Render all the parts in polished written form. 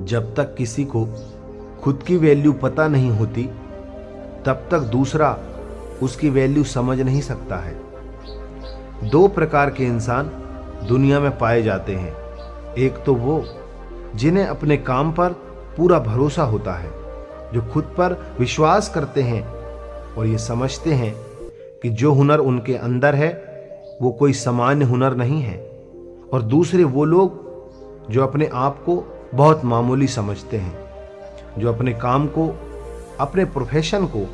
जब तक किसी को खुद की वैल्यू पता नहीं होती तब तक दूसरा उसकी वैल्यू समझ नहीं सकता है। दो प्रकार के इंसान दुनिया में पाए जाते हैं। एक तो वो जिन्हें अपने काम पर पूरा भरोसा होता है, जो खुद पर विश्वास करते हैं और ये समझते हैं कि जो हुनर उनके अंदर है वो कोई सामान्य हुनर नहीं है। और दूसरे वो लोग जो अपने आप को बहुत मामूली समझते हैं, जो अपने काम को, अपने प्रोफेशन को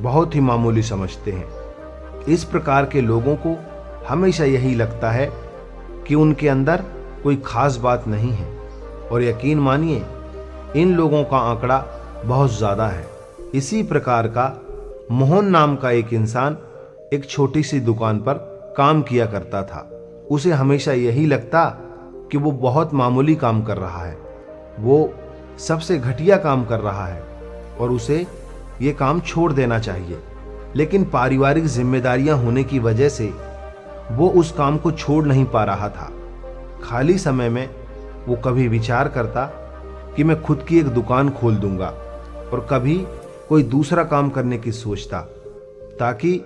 बहुत ही मामूली समझते हैं। इस प्रकार के लोगों को हमेशा यही लगता है कि उनके अंदर कोई खास बात नहीं है। और यकीन मानिए, इन लोगों का आंकड़ा बहुत ज़्यादा है। इसी प्रकार का मोहन नाम का एक इंसान एक छोटी सी दुकान पर काम किया करता था। उसे हमेशा यही लगता कि वो बहुत मामूली काम कर रहा है, वो सबसे घटिया काम कर रहा है और उसे ये काम छोड़ देना चाहिए। लेकिन पारिवारिक जिम्मेदारियां होने की वजह से वो उस काम को छोड़ नहीं पा रहा था। खाली समय में वो कभी विचार करता कि मैं खुद की एक दुकान खोल दूंगा, और कभी कोई दूसरा काम करने की सोचता ताकि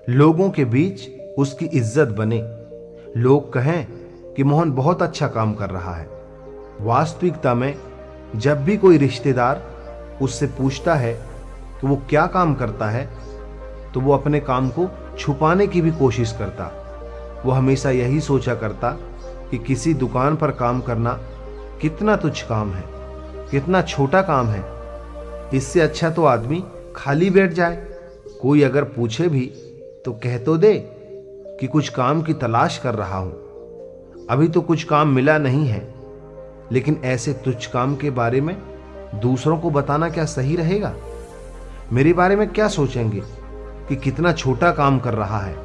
लोगों के बीच उसकी इज्जत बने, लोग कहें कि मोहन बहुत अच्छा काम कर रहा है। वास्तविकता में जब भी कोई रिश्तेदार उससे पूछता है कि वो क्या काम करता है, तो वो अपने काम को छुपाने की भी कोशिश करता। वो हमेशा यही सोचा करता कि किसी दुकान पर काम करना कितना तुच्छ काम है, कितना छोटा काम है। इससे अच्छा तो आदमी खाली बैठ जाए। कोई अगर पूछे भी तो कह तो दे कि कुछ काम की तलाश कर रहा हूं, अभी तो कुछ काम मिला नहीं है। लेकिन ऐसे तुच्छ काम के बारे में दूसरों को बताना क्या सही रहेगा? मेरे बारे में क्या सोचेंगे कि कितना छोटा काम कर रहा है?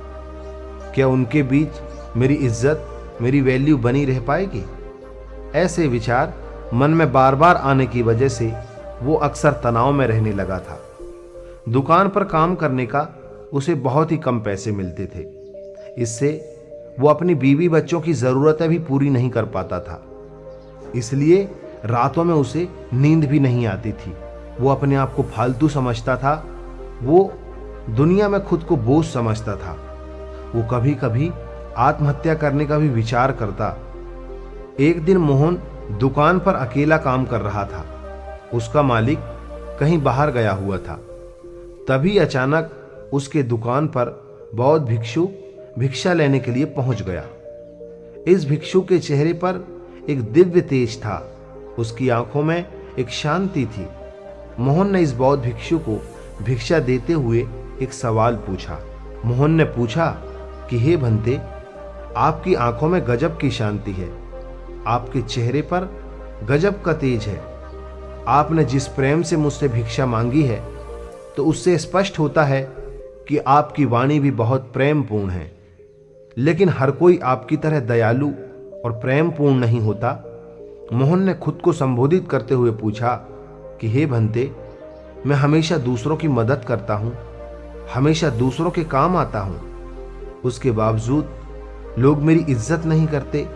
क्या उनके बीच मेरी इज्जत, मेरी वैल्यू बनी रह पाएगी? ऐसे विचार मन में बार बार आने की वजह से वो अक्सर तनाव में रहने लगा था। दुकान पर काम करने का उसे बहुत ही कम पैसे मिलते थे। इससे वो अपनी बीवी बच्चों की ज़रूरतें भी पूरी नहीं कर पाता था। इसलिए रातों में उसे नींद भी नहीं आती थी। वो अपने आप को फालतू समझता था। वो दुनिया में खुद को बोझ समझता था। वो कभी कभी आत्महत्या करने का भी विचार करता। एक दिन मोहन दुकान पर अकेला काम कर रहा था। उसका मालिक कहीं बाहर गया हुआ था। तभी अचानक उसके दुकान पर बौद्ध भिक्षु भिक्षा लेने के लिए पहुंच गया। इस भिक्षु के चेहरे पर एक दिव्य तेज था। उसकी आंखों में एक शांति थी। मोहन ने इस बौद्ध भिक्षु को भिक्षा देते हुए एक सवाल पूछा। मोहन ने पूछा कि हे भंते, आपकी आंखों में गजब की शांति है, आपके चेहरे पर गजब का तेज है। आपने जिस प्रेम से मुझसे भिक्षा मांगी है, तो उससे स्पष्ट होता है कि आपकी वाणी भी बहुत प्रेमपूर्ण है। लेकिन हर कोई आपकी तरह दयालु और प्रेमपूर्ण नहीं होता। मोहन ने खुद को संबोधित करते हुए पूछा कि हे भंते, मैं हमेशा दूसरों की मदद करता हूँ, हमेशा दूसरों के काम आता हूँ। उसके बावजूद लोग मेरी इज्जत नहीं करते।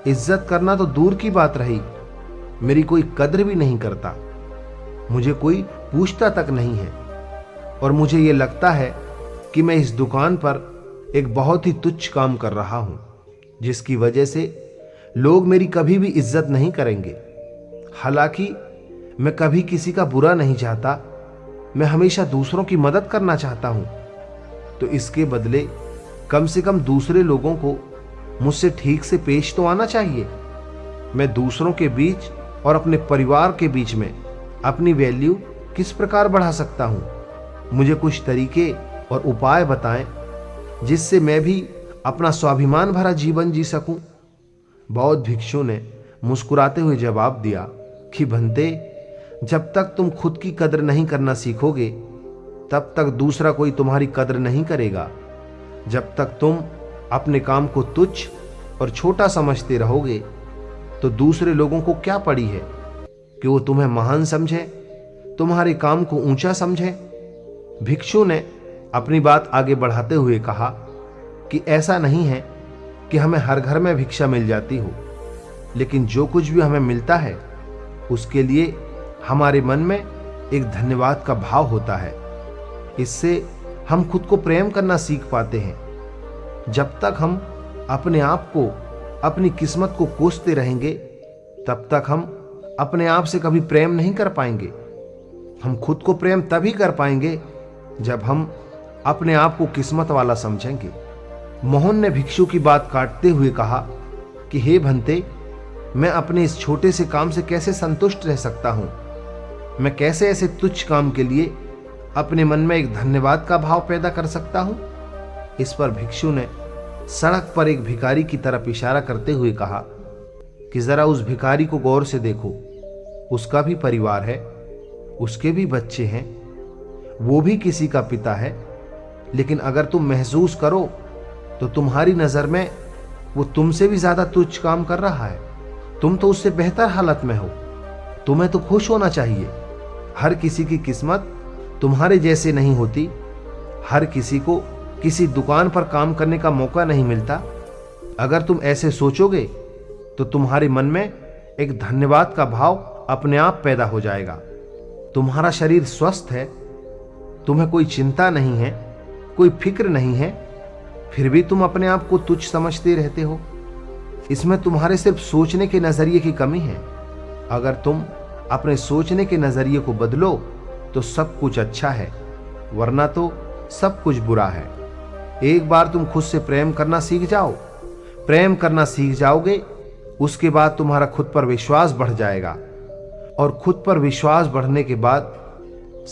इज्जत करना तो दूर की बात रही, मेरी कोई कद्र भी नहीं करता। मुझे कोई पूछता तक नहीं है। और मुझे ये लगता है कि मैं इस दुकान पर एक बहुत ही तुच्छ काम कर रहा हूं, जिसकी वजह से लोग मेरी कभी भी इज्जत नहीं करेंगे। हालांकि मैं कभी किसी का बुरा नहीं चाहता, मैं हमेशा दूसरों की मदद करना चाहता हूं। तो इसके बदले कम से कम दूसरे लोगों को मुझसे ठीक से पेश तो आना चाहिए। मैं दूसरों के बीच और अपने परिवार के बीच में अपनी वैल्यू किस प्रकार बढ़ा सकता हूं? मुझे कुछ तरीके और उपाय बताएं जिससे मैं भी अपना स्वाभिमान भरा जीवन जी सकूं। बौद्ध भिक्षु ने मुस्कुराते हुए जवाब दिया कि भंते, जब तक तुम खुद की कद्र नहीं करना सीखोगे, तब तक दूसरा कोई तुम्हारी कद्र नहीं करेगा। जब तक तुम अपने काम को तुच्छ और छोटा समझते रहोगे, तो दूसरे लोगों को क्या पड़ी है कि वो तुम्हें महान समझे, तुम्हारे काम को ऊंचा समझे। भिक्षु ने अपनी बात आगे बढ़ाते हुए कहा कि ऐसा नहीं है कि हमें हर घर में भिक्षा मिल जाती हो, लेकिन जो कुछ भी हमें मिलता है उसके लिए हमारे मन में एक धन्यवाद का भाव होता है। इससे हम खुद को प्रेम करना सीख पाते हैं। जब तक हम अपने आप को, अपनी किस्मत को कोसते रहेंगे, तब तक हम अपने आप से कभी प्रेम नहीं कर पाएंगे। हम खुद को प्रेम तभी कर पाएंगे जब हम अपने आप को किस्मत वाला समझेंगे। मोहन ने भिक्षु की बात काटते हुए कहा कि हे भंते, मैं अपने इस छोटे से काम से कैसे संतुष्ट रह सकता हूं? मैं कैसे ऐसे तुच्छ काम के लिए अपने मन में एक धन्यवाद का भाव पैदा कर सकता हूं? इस पर भिक्षु ने सड़क पर एक भिखारी की तरफ इशारा करते हुए कहा कि जरा उस भिखारी को गौर से देखो। उसका भी परिवार है, उसके भी बच्चे हैं, वो भी किसी का पिता है, लेकिन अगर तुम महसूस करो तो तुम्हारी नजर में वो तुमसे भी ज्यादा तुच्छ काम कर रहा है। तुम तो उससे बेहतर हालत में हो। तुम्हें तो खुश होना चाहिए। हर किसी की किस्मत तुम्हारे जैसे नहीं होती। हर किसी को किसी दुकान पर काम करने का मौका नहीं मिलता। अगर तुम ऐसे सोचोगे तो तुम्हारे मन में एक धन्यवाद का भाव अपने आप पैदा हो जाएगा। तुम्हारा शरीर स्वस्थ है, तुम्हें कोई चिंता नहीं है, कोई फिक्र नहीं है, फिर भी तुम अपने आप को तुच्छ समझते रहते हो। इसमें तुम्हारे सिर्फ सोचने के नजरिए की कमी है। अगर तुम अपने सोचने के नजरिए को बदलो तो सब कुछ अच्छा है, वरना तो सब कुछ बुरा है। एक बार तुम खुद से प्रेम करना सीख जाओ, प्रेम करना सीख जाओगे, उसके बाद तुम्हारा खुद पर विश्वास बढ़ जाएगा। और खुद पर विश्वास बढ़ने के बाद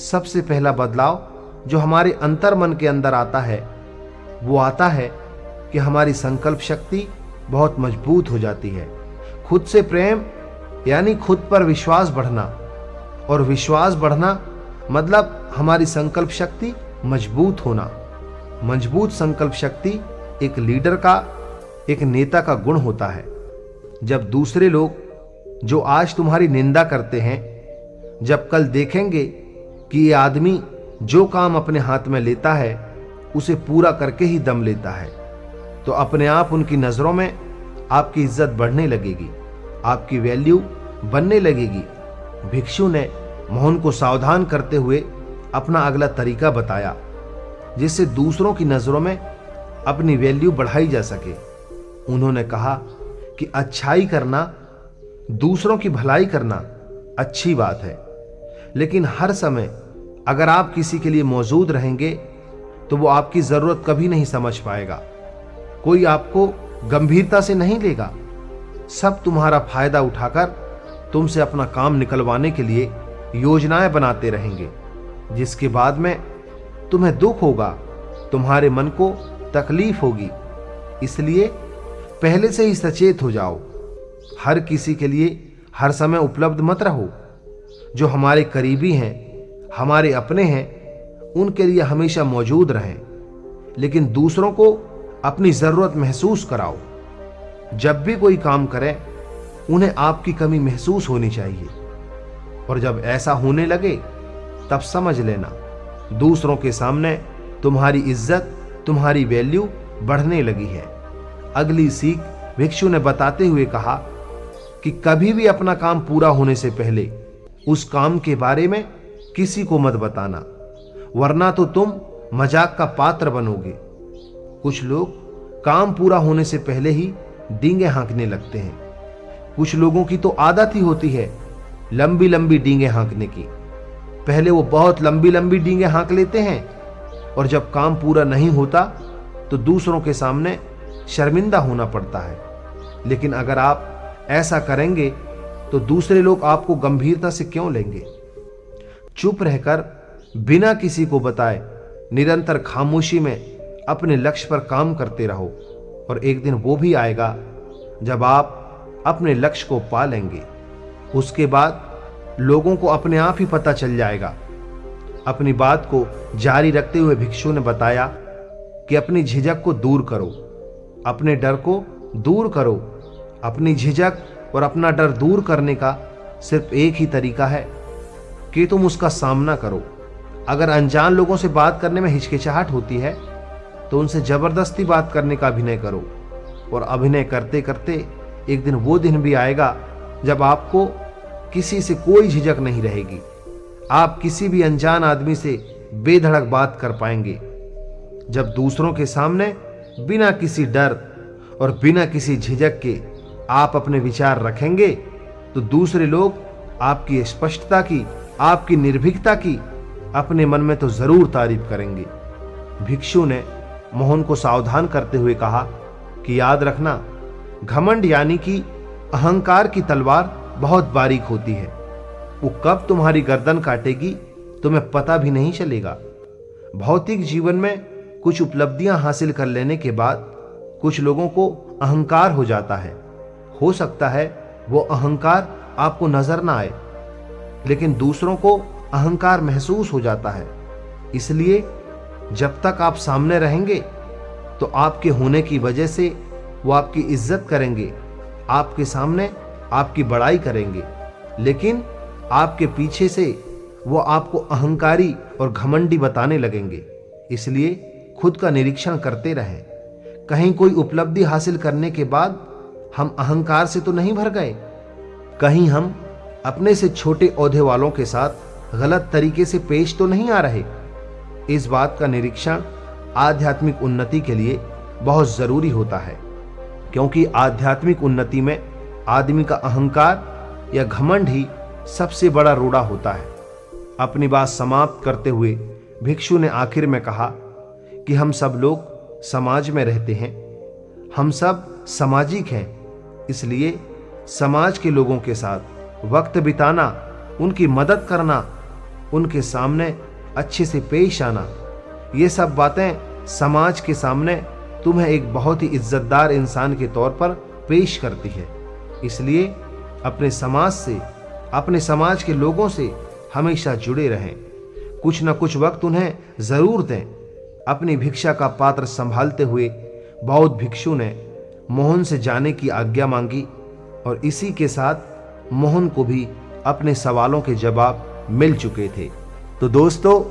सबसे पहला बदलाव जो हमारे अंतर मन के अंदर आता है, वो आता है कि हमारी संकल्प शक्ति बहुत मजबूत हो जाती है। खुद से प्रेम यानी खुद पर विश्वास बढ़ना, और विश्वास बढ़ना मतलब हमारी संकल्प शक्ति मजबूत होना। मजबूत संकल्प शक्ति एक लीडर का, एक नेता का गुण होता है। जब दूसरे लोग जो आज तुम्हारी निंदा करते हैं, जब कल देखेंगे कि ये आदमी जो काम अपने हाथ में लेता है उसे पूरा करके ही दम लेता है, तो अपने आप उनकी नजरों में आपकी इज्जत बढ़ने लगेगी, आपकी वैल्यू बनने लगेगी। भिक्षु ने मोहन को सावधान करते हुए अपना अगला तरीका बताया, जिससे दूसरों की नजरों में अपनी वैल्यू बढ़ाई जा सके। उन्होंने कहा कि अच्छाई करना, दूसरों की भलाई करना अच्छी बात है, लेकिन हर समय अगर आप किसी के लिए मौजूद रहेंगे तो वो आपकी जरूरत कभी नहीं समझ पाएगा। कोई आपको गंभीरता से नहीं लेगा। सब तुम्हारा फायदा उठाकर तुमसे अपना काम निकलवाने के लिए योजनाएं बनाते रहेंगे, जिसके बाद में तुम्हें दुख होगा, तुम्हारे मन को तकलीफ होगी। इसलिए पहले से ही सचेत हो जाओ। हर किसी के लिए हर समय उपलब्ध मत रहो। जो हमारे करीबी हैं, हमारे अपने हैं, उनके लिए हमेशा मौजूद रहें, लेकिन दूसरों को अपनी जरूरत महसूस कराओ। जब भी कोई काम करें, उन्हें आपकी कमी महसूस होनी चाहिए, और जब ऐसा होने लगे तब समझ लेना दूसरों के सामने तुम्हारी इज्जत, तुम्हारी वैल्यू बढ़ने लगी है। अगली सीख भिक्षु ने बताते हुए कहा कि कभी भी अपना काम पूरा होने से पहले उस काम के बारे में किसी को मत बताना, वरना तो तुम मजाक का पात्र बनोगे। कुछ लोग काम पूरा होने से पहले ही डींगे हाँकने लगते हैं। कुछ लोगों की तो आदत ही होती है लंबी लंबी डींगे हाँकने की। पहले वो बहुत लंबी लंबी डींगे हाँक लेते हैं, और जब काम पूरा नहीं होता तो दूसरों के सामने शर्मिंदा होना पड़ता है। लेकिन अगर आप ऐसा करेंगे तो दूसरे लोग आपको गंभीरता से क्यों लेंगे? चुप रहकर बिना किसी को बताए निरंतर खामोशी में अपने लक्ष्य पर काम करते रहो, और एक दिन वो भी आएगा जब आप अपने लक्ष्य को पा लेंगे। उसके बाद लोगों को अपने आप ही पता चल जाएगा। अपनी बात को जारी रखते हुए भिक्षु ने बताया कि अपनी झिझक को दूर करो, अपने डर को दूर करो। अपनी झिझक और अपना डर दूर करने का सिर्फ एक ही तरीका है कि तुम उसका सामना करो। अगर अनजान लोगों से बात करने में हिचकिचाहट होती है तो उनसे जबरदस्ती बात करने का अभिनय करो, और अभिनय करते करते एक दिन वो दिन भी आएगा जब आपको किसी से कोई झिझक नहीं रहेगी। आप किसी भी अनजान आदमी से बेधड़क बात कर पाएंगे। जब दूसरों के सामने बिना किसी डर और बिना किसी झिझक के आप अपने विचार रखेंगे तो दूसरे लोग आपकी स्पष्टता की, आपकी निर्भीकता की अपने मन में तो जरूर तारीफ करेंगे। भिक्षु ने मोहन को सावधान करते हुए कहा कि याद रखना, घमंड यानी कि अहंकार की तलवार बहुत बारीक होती है। वो कब तुम्हारी गर्दन काटेगी तुम्हें पता भी नहीं चलेगा। भौतिक जीवन में कुछ उपलब्धियां हासिल कर लेने के बाद कुछ लोगों को अहंकार हो जाता है। हो सकता है वो अहंकार आपको नजर ना आए, लेकिन दूसरों को अहंकार महसूस हो जाता है। इसलिए जब तक आप सामने रहेंगे तो आपके होने की वजह से वो आपकी इज्जत करेंगे, आपके सामने आपकी बड़ाई करेंगे, लेकिन आपके पीछे से वो आपको अहंकारी और घमंडी बताने लगेंगे। इसलिए खुद का निरीक्षण करते रहें। कहीं कोई उपलब्धि हासिल करने के बाद हम अहंकार से तो नहीं भर गए, कहीं हम अपने से छोटे ओहदे वालों के साथ गलत तरीके से पेश तो नहीं आ रहे। इस बात का निरीक्षण आध्यात्मिक उन्नति के लिए बहुत जरूरी होता है, क्योंकि आध्यात्मिक उन्नति में आदमी का अहंकार या घमंड ही सबसे बड़ा रोड़ा होता है। अपनी बात समाप्त करते हुए भिक्षु ने आखिर में कहा कि हम सब लोग समाज में रहते हैं, हम सब सामाजिक हैं, इसलिए समाज के लोगों के साथ वक्त बिताना, उनकी मदद करना, उनके सामने अच्छे से पेश आना, ये सब बातें समाज के सामने तुम्हें एक बहुत ही इज्जतदार इंसान के तौर पर पेश करती है। इसलिए अपने समाज से, अपने समाज के लोगों से हमेशा जुड़े रहें। कुछ न कुछ वक्त उन्हें जरूर दें। अपनी भिक्षा का पात्र संभालते हुए बौद्ध भिक्षु ने मोहन से जाने की आज्ञा मांगी और इसी के साथ मोहन को भी अपने सवालों के जवाब मिल चुके थे। तो दोस्तों,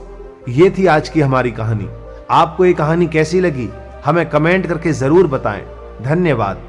ये थी आज की हमारी कहानी। आपको ये कहानी कैसी लगी हमें कमेंट करके जरूर बताएं। धन्यवाद।